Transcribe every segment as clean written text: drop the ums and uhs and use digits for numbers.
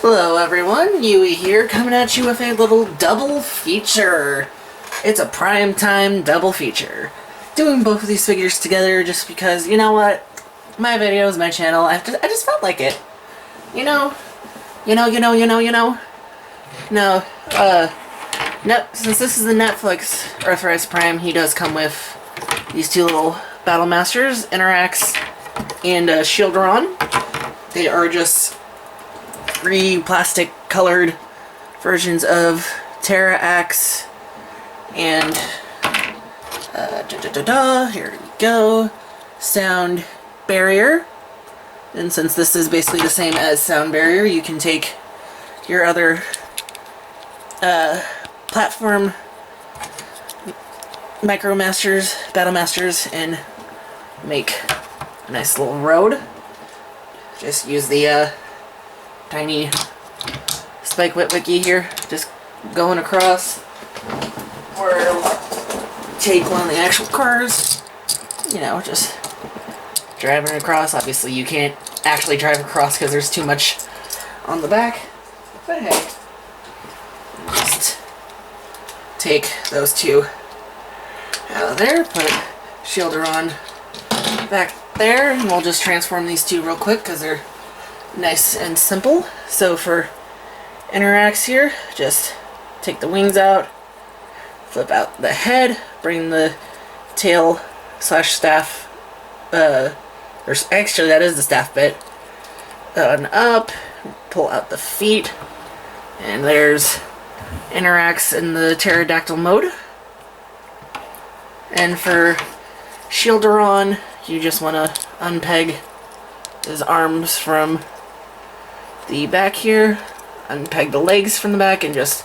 Hello everyone, Yui here, coming at you with a little double feature. It's a prime time double feature. Doing both of these figures together just because, you know what? My videos, my channel, I just felt like it. No, since this is the Netflix Earthrise Prime, he does come with these two little Battle Masters, Interax and Cybertron. They are just three plastic colored versions of Terra-Ax and here we go, Sound Barrier. And since this is basically the same as Sound Barrier, you can take your other platform Micro Masters, Battle Masters, and make a nice little road. Just use the tiny spike whip wiki here, just going across, or take one of the actual cars, just driving across. Obviously you can't actually drive across because there's too much on the back, but hey, just take those two out of there, put Cybertron back there, and we'll just transform these two real quick because they're nice and simple. So for Interax here, just take the wings out, flip out the head, bring the tail slash staff, actually that is the staff bit, on up, pull out the feet, and there's Interax in the pterodactyl mode. And for Cybertron, you just want to unpeg his arms from the back here, unpeg the legs from the back, and just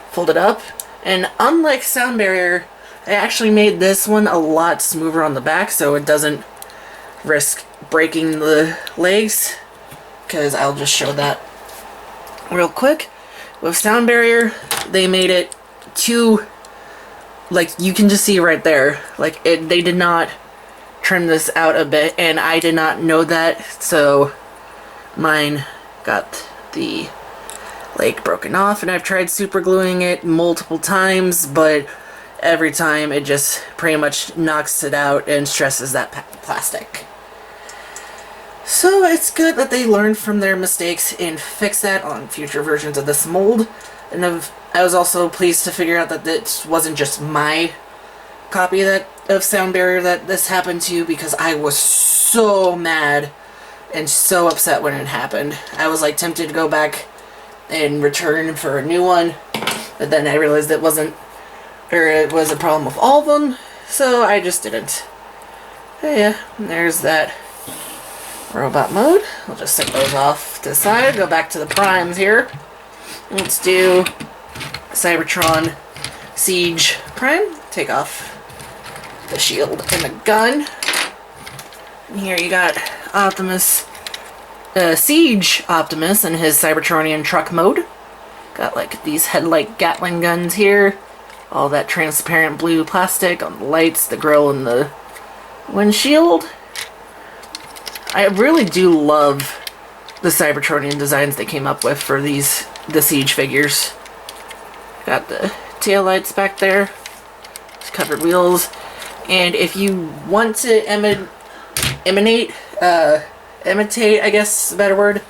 fold it up. And unlike Sound Barrier, I actually made this one a lot smoother on the back so it doesn't risk breaking the legs, because I'll just show that real quick. With Sound Barrier, they made it too, like, you can just see right there, like, they did not trim this out a bit, and I did not know that, so mine got the leg broken off, and I've tried super gluing it multiple times, but every time it just pretty much knocks it out and stresses that plastic. So it's good that they learned from their mistakes and fix that on future versions of this mold. And I was also pleased to figure out that this wasn't just my copy of Sound Barrier that this happened to, because I was so mad and so upset when it happened. I was like tempted to go back and return for a new one, but then I realized it was a problem with all of them, so I just didn't. But yeah, there's that robot mode. We'll just set those off to the side, go back to the primes here. Let's do Cybertron Siege Prime. Take off the shield and the gun. And here you got Optimus, Siege Optimus in his Cybertronian truck mode. Got like these headlight Gatling guns here. All that transparent blue plastic on the lights, the grill, and the windshield. I really do love the Cybertronian designs they came up with for the Siege figures. Got the tail lights back there, covered wheels, and if you want to imitate, I guess is a better word,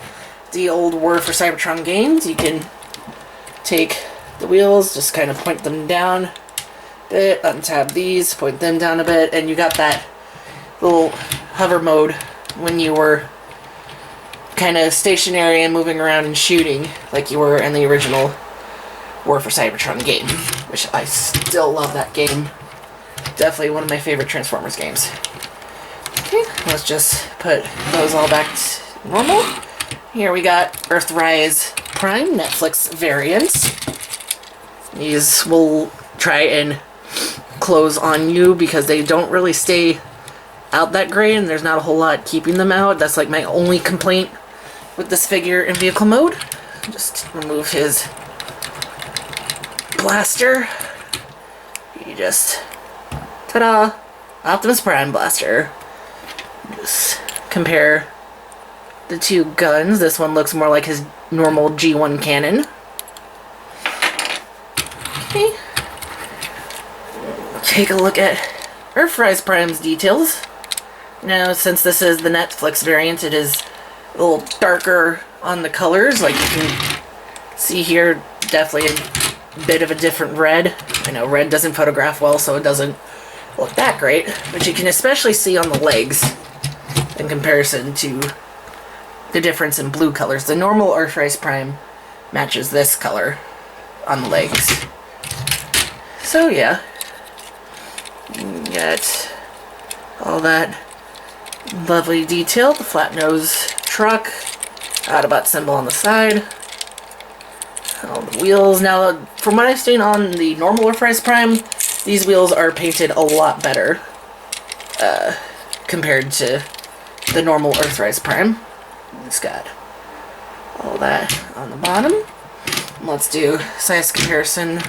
the old War for Cybertron games, you can take the wheels, just kind of point them down a bit, untab these, point them down a bit, and you got that little hover mode when you were kind of stationary and moving around and shooting like you were in the original War for Cybertron game, which I still love that game. Definitely one of my favorite Transformers games. Okay, let's just put those all back to normal. Here we got Earthrise Prime Netflix variants. These will try and close on you because they don't really stay out that great, and there's not a whole lot keeping them out. That's like my only complaint with this figure in vehicle mode. Just remove his blaster. You just, ta-da, Optimus Prime blaster. Just compare the two guns. This one looks more like his normal G1 cannon. Okay. Take a look at Earthrise Prime's details. Now, since this is the Netflix variant, it is a little darker on the colors. Like you can see here, definitely a bit of a different red. I know red doesn't photograph well, so it doesn't look that great, but you can especially see on the legs in comparison to the difference in blue colors. The normal Earthrise Prime matches this color on the legs. So yeah, you got all that lovely detail. The flat nose truck, Autobot symbol on the side, all the wheels. Now, from what I've seen on the normal Earthrise Prime, these wheels are painted a lot better compared to the normal Earthrise Prime. It's got all that on the bottom. Let's do size comparison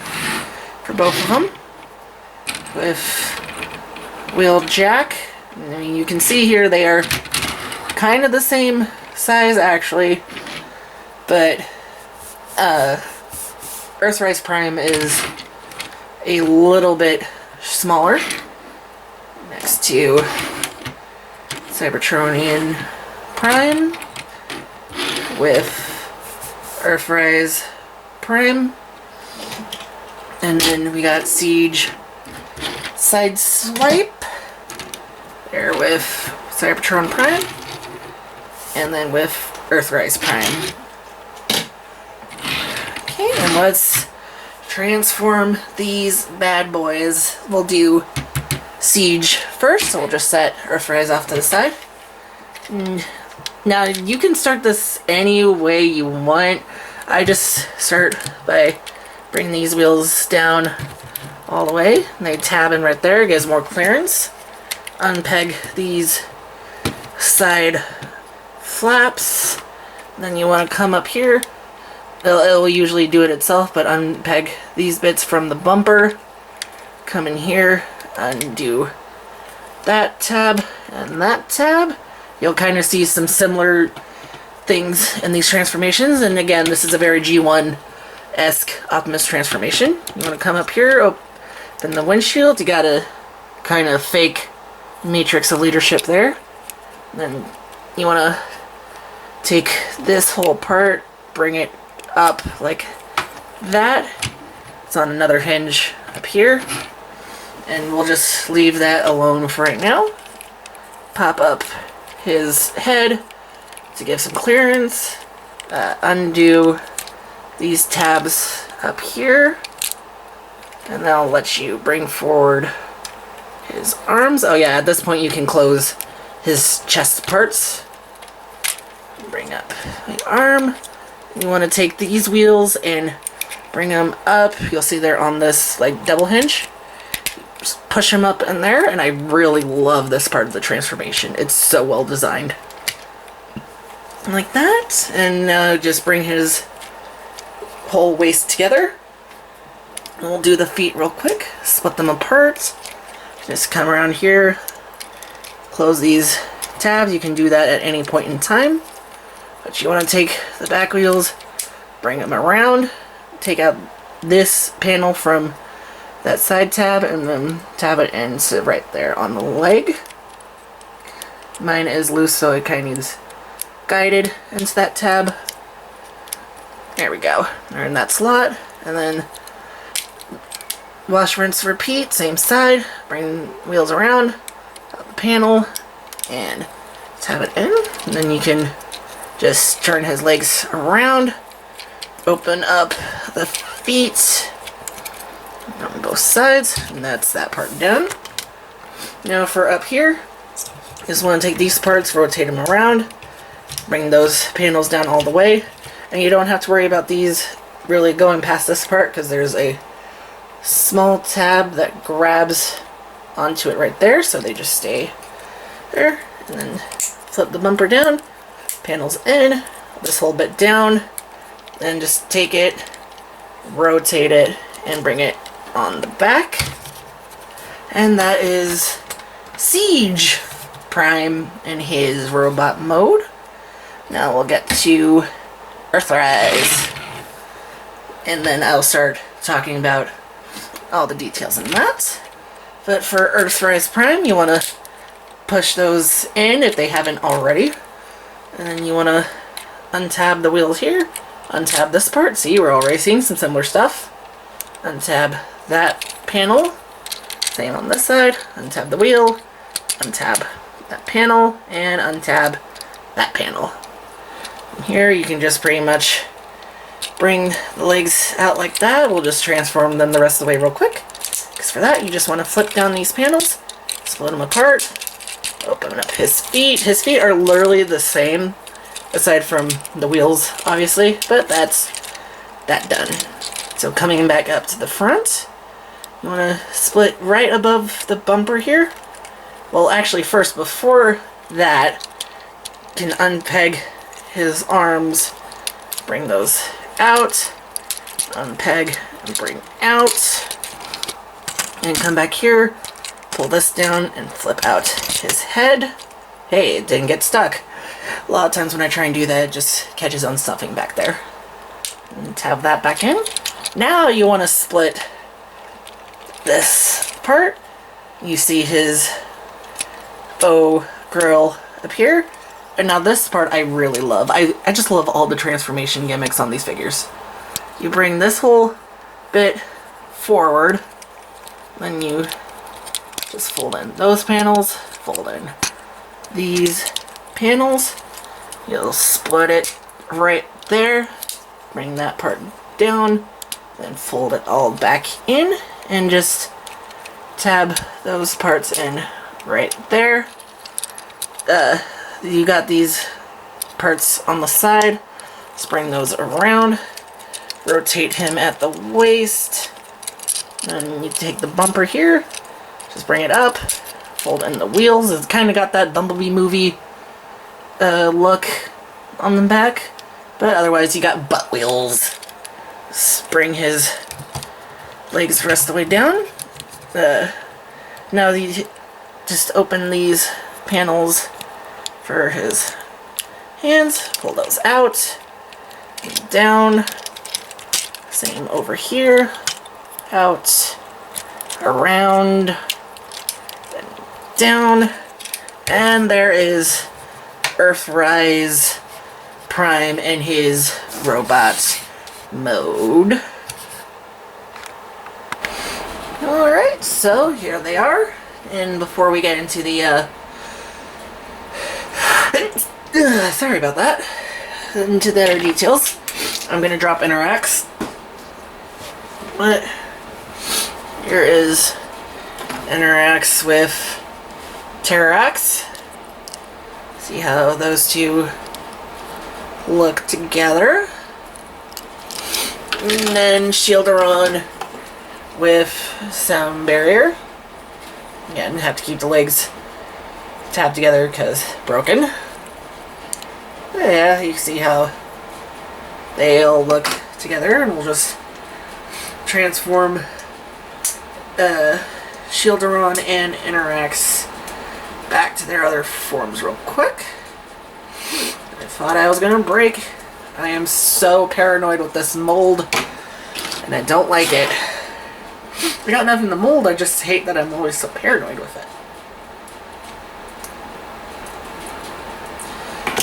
for both of them with wheel jack. I mean, you can see here they are kind of the same size actually, but Earthrise Prime is a little bit smaller next to Cybertronian Prime with Earthrise Prime. And then we got Siege Sideswipe there with Cybertron Prime. And then with Earthrise Prime. Okay, and let's transform these bad boys. We'll do Siege first, so we'll just set Earthrise off to the side. Now, you can start this any way you want. I just start by bringing these wheels down all the way. They tab in right there, gives more clearance. Unpeg these side flaps. Then you want to come up here. It'll usually do it itself, but unpeg these bits from the bumper. Come in here, undo that tab and that tab. You'll kind of see some similar things in these transformations, and again, this is a very G1-esque Optimus transformation. You want to come up here, open the windshield. You got a kind of fake matrix of leadership there. And then you want to take this whole part, bring it up like that. It's on another hinge up here, and we'll just leave that alone for right now. Pop up his head to give some clearance. Undo these tabs up here, and then I'll let you bring forward his arms. Oh yeah, at this point you can close his chest parts. Bring up the arm. You want to take these wheels and bring them up. You'll see they're on this like double hinge. Just push them up in there, and I really love this part of the transformation. It's so well designed. Like that, and just bring his whole waist together. And we'll do the feet real quick. Split them apart. Just come around here. Close these tabs. You can do that at any point in time. But you want to take the back wheels, bring them around, take out this panel from that side tab, and then tab it in so right there on the leg. Mine is loose, so it kind of needs guided into that tab. There we go. They're in that slot. And then wash, rinse, repeat, same side. Bring wheels around, out the panel, and tab it in. And then you can just turn his legs around, open up the feet on both sides, and that's that part done. Now for up here, just want to take these parts, rotate them around, bring those panels down all the way, and you don't have to worry about these really going past this part because there's a small tab that grabs onto it right there, so they just stay there. And then flip the bumper down, panels in, this whole bit down, and just take it, rotate it, and bring it on the back. And that is Siege Prime in his robot mode. Now we'll get to Earthrise. And then I'll start talking about all the details in that. But for Earthrise Prime, you want to push those in if they haven't already. And then you want to untab the wheels here. Untab this part. See, we're already seeing some similar stuff. Untab that panel. Same on this side. Untab the wheel. Untab that panel. And untab that panel. And here you can just pretty much bring the legs out like that. We'll just transform them the rest of the way real quick. Because for that, you just want to flip down these panels. Split them apart. Open up his feet. His feet are literally the same. Aside from the wheels, obviously, but that's that done. So coming back up to the front, you want to split right above the bumper here. Well, actually first, before that, you can unpeg his arms, bring those out, unpeg and bring out, and come back here, pull this down and flip out his head. Hey, it didn't get stuck. A lot of times when I try and do that, it just catches on stuffing back there. And tab that back in. Now you want to split this part. You see his faux grill up here. And now this part I really love. I just love all the transformation gimmicks on these figures. You bring this whole bit forward. Then you just fold in those panels. Fold in these panels. You'll split it right there, bring that part down, then fold it all back in, and just tab those parts in right there. You got these parts on the side, just bring those around, rotate him at the waist, then you take the bumper here, just bring it up, fold in the wheels. It's kind of got that Bumblebee movie look on the back, but otherwise you got butt wheels. Just bring his legs rest the way down. Now you just open these panels for his hands, pull those out, down, same over here, out, around, then down, and there is Earthrise Prime in his robot mode. Alright, so here they are. And before we get into the sorry about that. Into the other details, I'm gonna drop Interax. But here is Interax with Terrax. See how those two look together. And then Shielderon with Sound Barrier. Again, have to keep the legs tabbed together because broken. But yeah, you can see how they all look together, and we'll just transform Shielderon and Interax back to their other forms real quick. I thought I was gonna break. I am so paranoid with this mold, and I don't like it. I got nothing to mold, I just hate that I'm always so paranoid with it.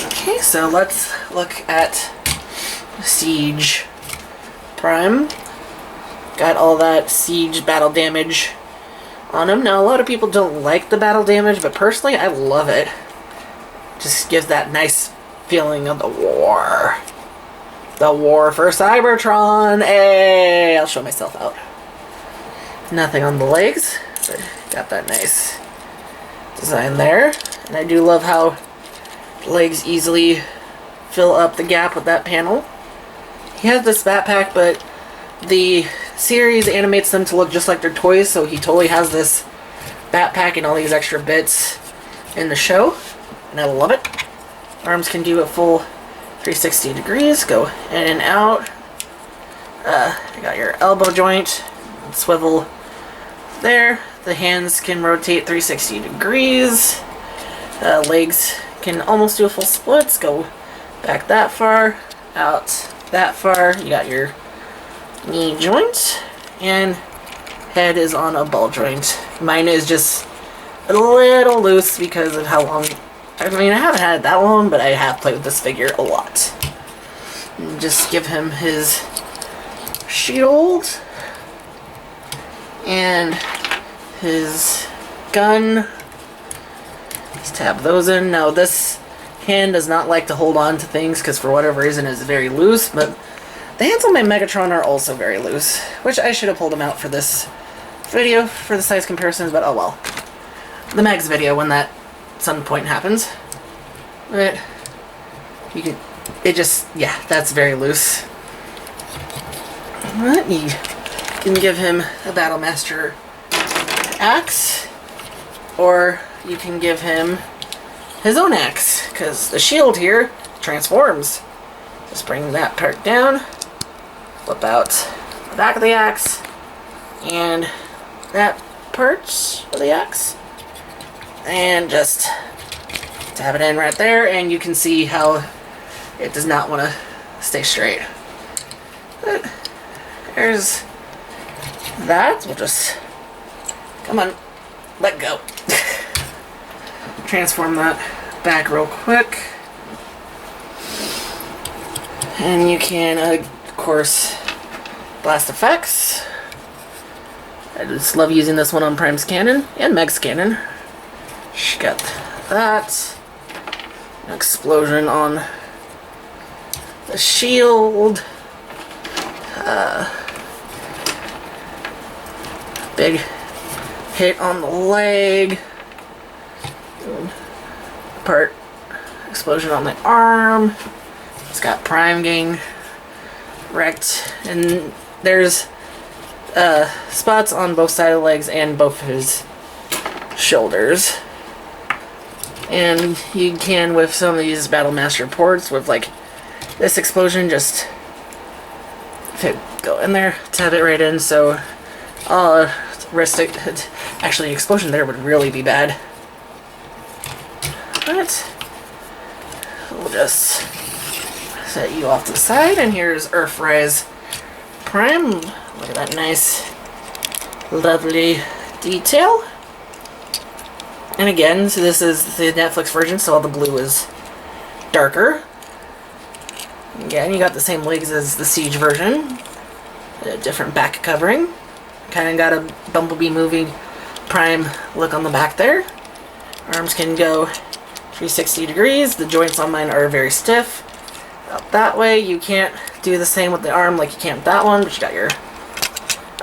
Okay, so let's look at Siege Prime. Got all that Siege battle damage on him. Now, a lot of people don't like the battle damage, but personally, I love it. Just gives that nice feeling of the war. The war for Cybertron. Hey, I'll show myself out. Nothing on the legs, but got that nice design there. And I do love how the legs easily fill up the gap with that panel. He has this backpack, but the series animates them to look just like their toys, so he totally has this backpack and all these extra bits in the show, and I love it. Arms can do a full 360 degrees, go in and out. You got your elbow joint, swivel there. The hands can rotate 360 degrees. Legs can almost do a full splits, go back that far, out that far. You got your knee joint, and head is on a ball joint. Mine is just a little loose because of how long. I mean, I haven't had it that long, but I have played with this figure a lot. And just give him his shield and his gun. Just tab those in. Now this hand does not like to hold on to things because for whatever reason it's very loose, but the hands on my Megatron are also very loose, which I should have pulled them out for this video for the size comparisons, but oh well. The Megs video when that some point happens. But you can, it just, yeah, that's very loose. But you can give him a Battlemaster axe, or you can give him his own axe, because the shield here transforms. Just bring that part down, flip out the back of the axe, and that part of the axe, and just tab it in right there, and you can see how it does not want to stay straight. But there's that. We'll just, come on, let go. Transform that back real quick. And you can, of course, blast effects. I just love using this one on Prime's cannon and Meg's cannon. She got that. An explosion on the shield. Big hit on the leg. Part explosion on the arm. It's got Prime getting wrecked, and there's spots on both sides of the legs and both his shoulders. And you can, with some of these Battlemaster ports, with like this explosion, just if it go in there, tab it right in. So, actually, explosion there would really be bad. But we'll just set you off to the side, and here's Earthrise Prime. Look at that nice, lovely detail. And again, so this is the Netflix version, so all the blue is darker. Again, you got the same legs as the Siege version. A different back covering. Kind of got a Bumblebee movie Prime look on the back there. Arms can go 360 degrees. The joints on mine are very stiff. Out that way, you can't do the same with the arm like you can with that one, but you got your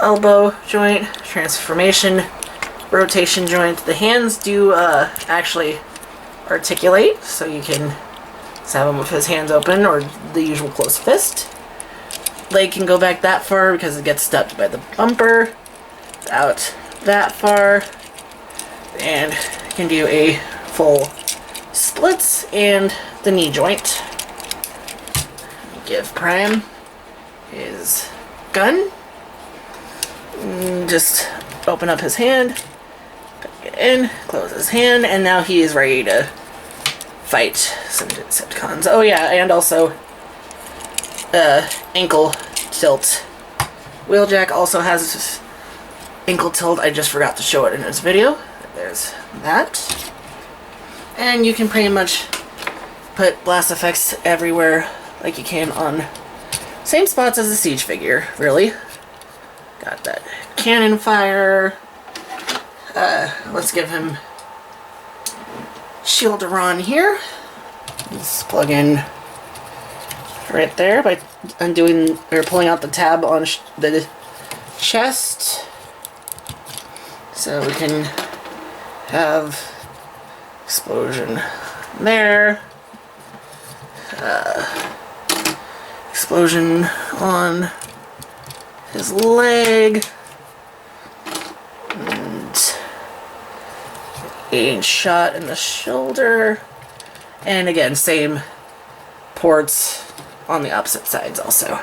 elbow joint, transformation, rotation joint. The hands do actually articulate, so you can just have him with his hands open or the usual closed fist. Leg can go back that far because it gets stuck by the bumper. Out that far, and you can do a full splits and the knee joint. Give Prime his gun. Just open up his hand, put it in, close his hand, and now he is ready to fight some Decepticons. Oh yeah, and also ankle tilt. Wheeljack also has ankle tilt. I just forgot to show it in this video. There's that. And you can pretty much put blast effects everywhere like you can on same spots as the Siege figure, really. Got that cannon fire. Let's give him Cybertron here. Just plug in right there by undoing or pulling out the tab on the chest, so we can have explosion there, explosion on his leg, and a shot in the shoulder, and again same ports on the opposite sides also.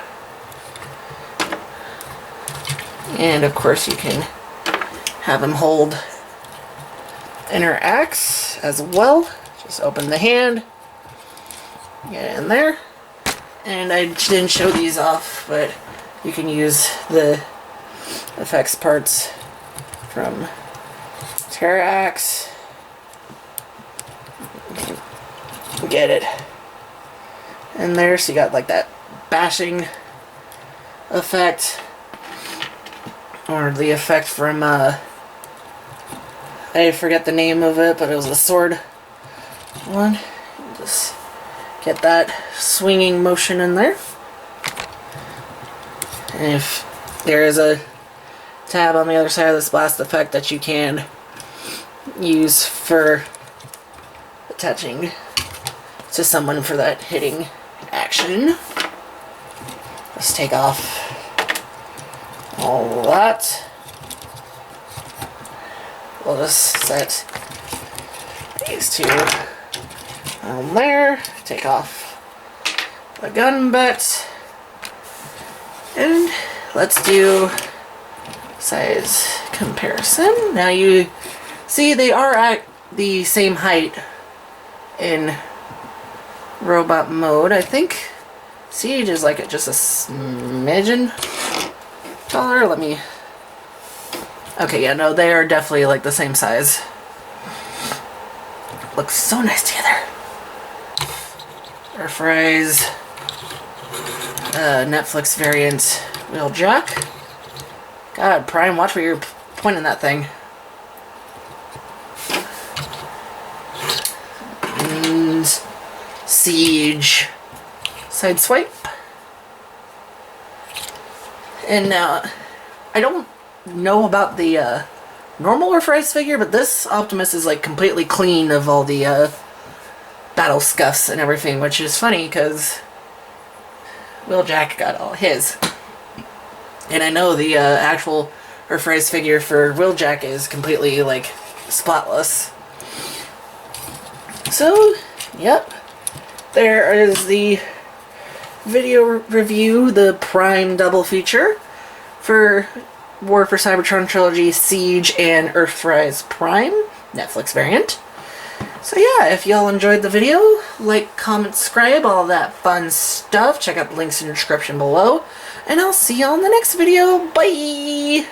And of course you can have him hold inner axe as well. Just open the hand, Get it in there. And I didn't show these off, but you can use the effects parts from Terrax. Get it in there, so you got like that bashing effect, or the effect from I forget the name of it, but it was a sword one. Just get that swinging motion in there. And if there is a tab on the other side of this blast effect that you can use for attaching to someone for that hitting action. Let's take off all that. We'll just set these two on there. Take off the gun bit. And let's do size comparison. Now you see they are at the same height in robot mode. I think Siege is like just a smidgen taller. Let me... Okay, yeah, no, they are definitely like the same size. Looks so nice together. Earthrise, Netflix variant wheeljack. God, Prime, watch where you're pointing that thing. And Siege side swipe. And now, I don't know about the normal Earthrise figure, but this Optimus is like completely clean of all the battle scuffs and everything, which is funny because Wheeljack got all his. And I know the actual Earthrise figure for Wheeljack is completely like spotless. So, yep. There is the video review, the Prime double feature for War for Cybertron Trilogy, Siege, and Earthrise Prime, Netflix variant. So yeah, if y'all enjoyed the video, like, comment, subscribe, all that fun stuff. Check out the links in the description below. And I'll see y'all in the next video. Bye!